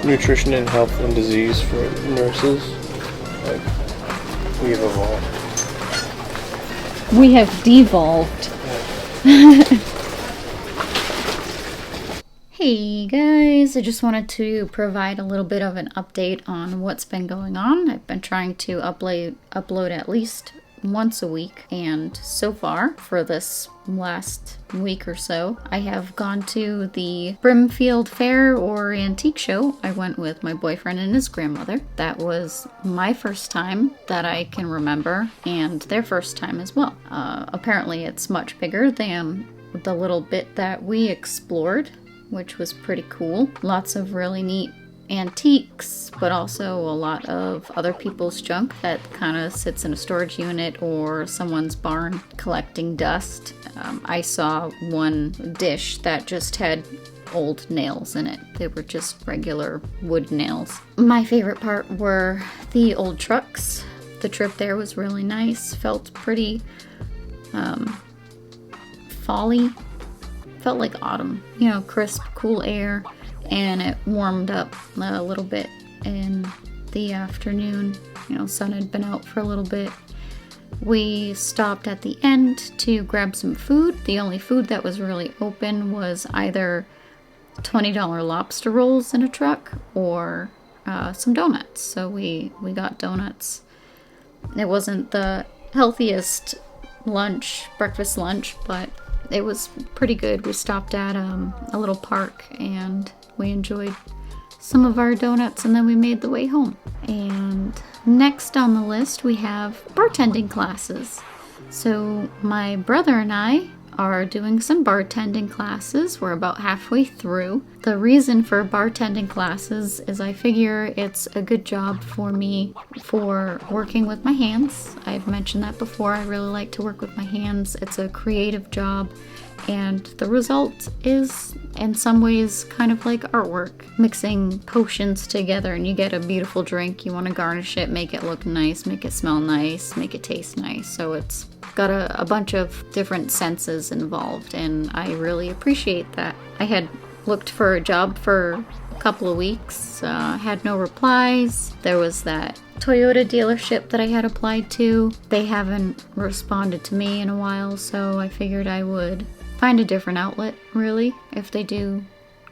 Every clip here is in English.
nutrition and health and disease for nurses. Like, we've evolved. We have devolved. Hey guys, I just wanted to provide a little bit of an update on what's been going on. I've been trying to upload at least once a week, and so far for this last week or so I have gone to the Brimfield Fair or antique show. I went with my boyfriend and his grandmother. That was my first time that I can remember, and their first time as well. Apparently it's much bigger than the little bit that we explored, which was pretty cool. Lots of really neat antiques, but also a lot of other people's junk that kind of sits in a storage unit or someone's barn collecting dust. I saw one dish that just had old nails in it. They were just regular wood nails. My favorite part were the old trucks. The trip there was really nice. Felt pretty fall-y. Felt like autumn, you know, crisp, cool air, and it warmed up a little bit in the afternoon. You know, sun had been out for a little bit. We stopped at the end to grab some food. The only food that was really open was either $20 lobster rolls in a truck or some donuts. So we got donuts. It wasn't the healthiest breakfast lunch, but it was pretty good. We stopped at a little park and we enjoyed some of our donuts, and then we made the way home. And next on the list we have bartending classes. So my brother and I are doing some bartending classes. We're about halfway through. The reason for bartending classes is I figure it's a good job for me for working with my hands. I've mentioned that before. I really like to work with my hands. It's a creative job, and the result is in some ways kind of like artwork. Mixing potions together and you get a beautiful drink. You want to garnish it, make it look nice, make it smell nice, make it taste nice. So it's got a bunch of different senses involved, and I really appreciate that. I had looked for a job for a couple of weeks, had no replies. There was that Toyota dealership that I had applied to. They haven't responded to me in a while, so I figured I would find a different outlet, really. If they do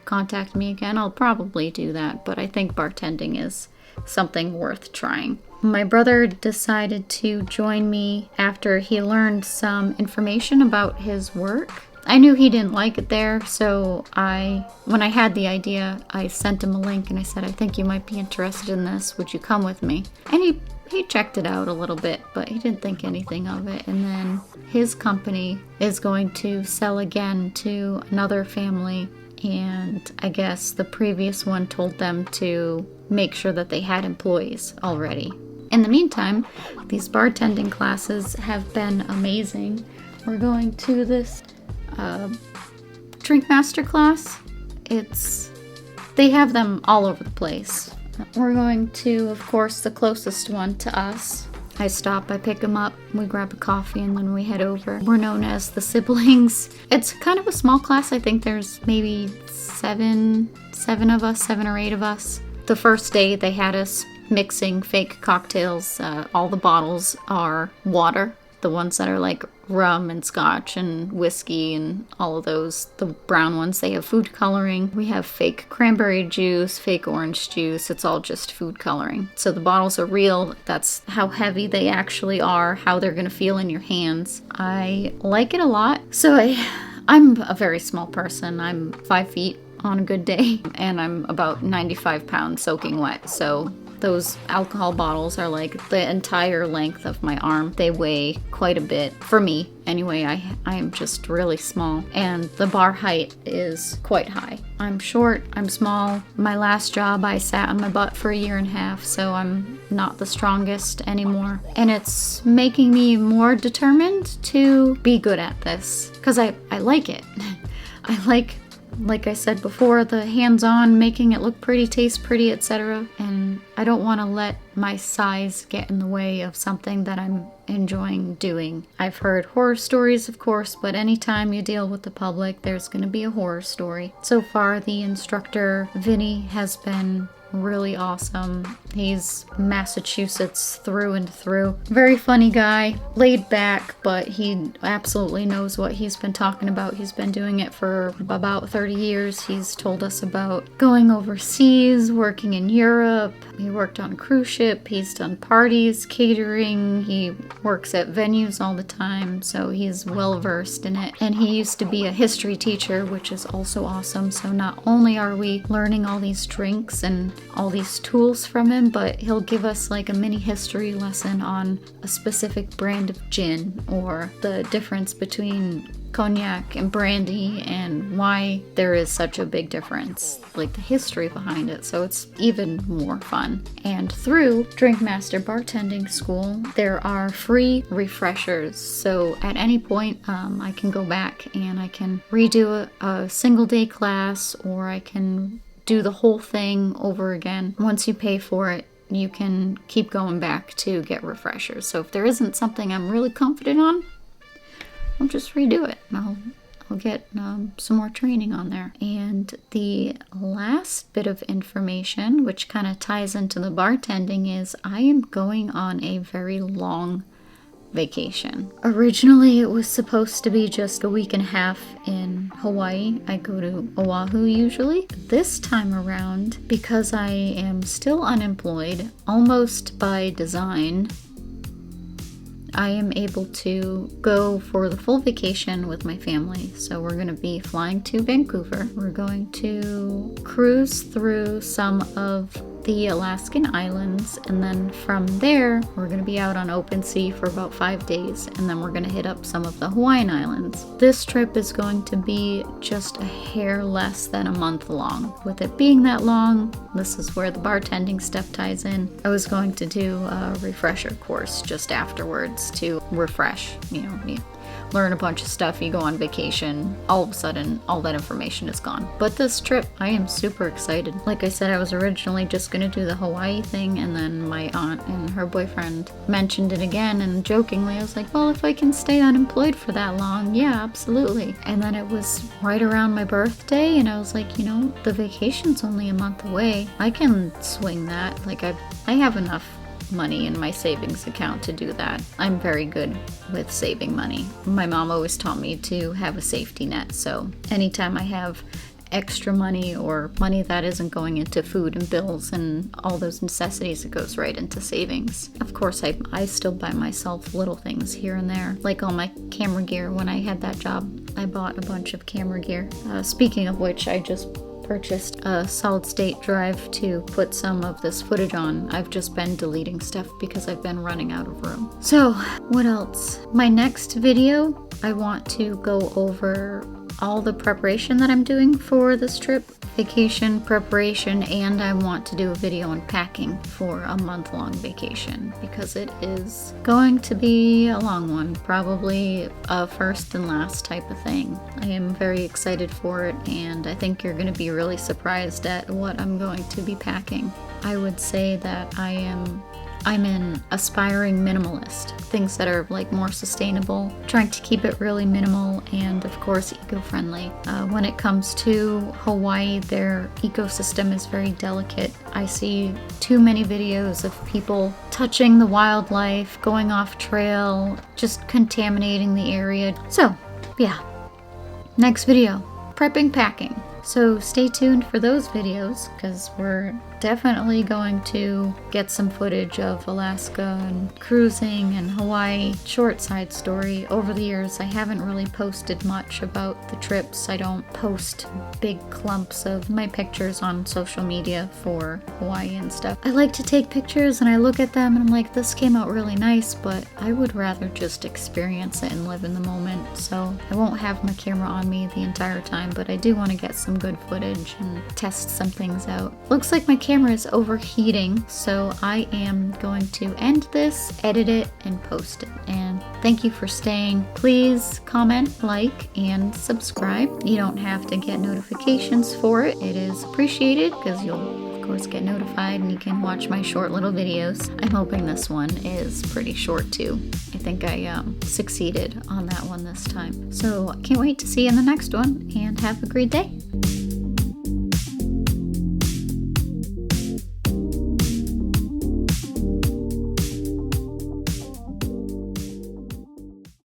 contact me again, I'll probably do that, but I think bartending is something worth trying. My brother decided to join me after he learned some information about his work. I knew he didn't like it there, so when I had the idea, I sent him a link and I said, I think you might be interested in this. Would you come with me? And he checked it out a little bit, but he didn't think anything of it. And then his company is going to sell again to another family, and I guess the previous one told them to make sure that they had employees already. In the meantime, these bartending classes have been amazing. We're going to this drink master class. They have them all over the place. We're going to, of course, the closest one to us. I stop, I pick them up, we grab a coffee, and then we head over. We're known as the siblings. It's kind of a small class. I think there's maybe seven or eight of us. The first day they had us mixing fake cocktails. All the bottles are water. The ones that are like rum and scotch and whiskey and all of those. The brown ones, they have food coloring. We have fake cranberry juice, fake orange juice. It's all just food coloring. So the bottles are real. That's how heavy they actually are, how they're going to feel in your hands. I like it a lot. So I'm a very small person. I'm 5 feet on a good day, and I'm about 95 pounds soaking wet. So those alcohol bottles are like the entire length of my arm. They weigh quite a bit. For me, anyway, I am just really small. And the bar height is quite high. I'm short, I'm small. My last job, I sat on my butt for 1.5 years, so I'm not the strongest anymore. And it's making me more determined to be good at this, because I like it. I like I said before, the hands-on, making it look pretty, taste pretty, etc. And I don't want to let my size get in the way of something that I'm enjoying doing. I've heard horror stories, of course, but anytime you deal with the public, there's going to be a horror story. So far, the instructor, Vinny, has been really awesome. He's Massachusetts through and through. Very funny guy, laid back, but he absolutely knows what he's been talking about. He's been doing it for about 30 years. He's told us about going overseas, working in Europe. He worked on a cruise ship. He's done parties, catering. He works at venues all the time, so he's well versed in it. And he used to be a history teacher, which is also awesome. So not only are we learning all these drinks and all these tools from him, but he'll give us like a mini history lesson on a specific brand of gin, or the difference between cognac and brandy and why there is such a big difference, like the history behind it. So it's even more fun. And through Drinkmaster Bartending School, there are free refreshers. So at any point, I can go back and I can redo a single day class, or I can do the whole thing over again. Once you pay for it, you can keep going back to get refreshers. So if there isn't something I'm really confident on, I'll just redo it. I'll get some more training on there. And the last bit of information, which kind of ties into the bartending, is I am going on a very long vacation. Originally, it was supposed to be just a week and a half in Hawaii. I go to Oahu usually. This time around, because I am still unemployed, almost by design, I am able to go for the full vacation with my family. So we're going to be flying to Vancouver. We're going to cruise through some of the Alaskan islands, and then from there we're going to be out on open sea for about 5 days, and then we're going to hit up some of the Hawaiian islands. This trip is going to be just a hair less than a month long. With it being that long, this is where the bartending stuff ties in. I was going to do a refresher course just afterwards to refresh, you learn a bunch of stuff, you go on vacation, all of a sudden all that information is gone. But this trip, I am super excited. Like I said, I was originally just gonna do the Hawaii thing, and then my aunt and her boyfriend mentioned it again, and jokingly I was like, well, if I can stay unemployed for that long, yeah, absolutely. And then it was right around my birthday, and I was like, the vacation's only a month away. I can swing that. Like I have enough money in my savings account to do that. I'm very good with saving money. My mom always taught me to have a safety net, so anytime I have extra money or money that isn't going into food and bills and all those necessities, it goes right into savings. Of course, I still buy myself little things here and there, like all my camera gear. When I had that job, I bought a bunch of camera gear. Speaking of which, I just purchased a solid state drive to put some of this footage on. I've just been deleting stuff because I've been running out of room. So what else? My next video, I want to go over all the preparation that I'm doing for this trip, vacation preparation, and I want to do a video on packing for a month-long vacation because it is going to be a long one, probably a first and last type of thing. I am very excited for it, and I think you're going to be really surprised at what I'm going to be packing. I would say that I'm an aspiring minimalist. Things that are like more sustainable, trying to keep it really minimal, and of course eco-friendly. When it comes to Hawaii, their ecosystem is very delicate. I see too many videos of people touching the wildlife, going off trail, just contaminating the area. So yeah, next video, prepping packing. So stay tuned for those videos because we're definitely going to get some footage of Alaska and cruising and Hawaii. Short side story, over the years I haven't really posted much about the trips. I don't post big clumps of my pictures on social media for Hawaii and stuff. I like to take pictures and I look at them and I'm like, this came out really nice, but I would rather just experience it and live in the moment. So I won't have my camera on me the entire time, but I do want to get some good footage and test some things out. Looks like my camera is overheating, so I am going to end this, edit it, and post it. And thank you for staying. Please comment, like, and subscribe. You don't have to get notifications for it. It is appreciated because you'll of course get notified and you can watch my short little videos. I'm hoping this one is pretty short too. I think I succeeded on that one this time. So can't wait to see you in the next one, and have a great day.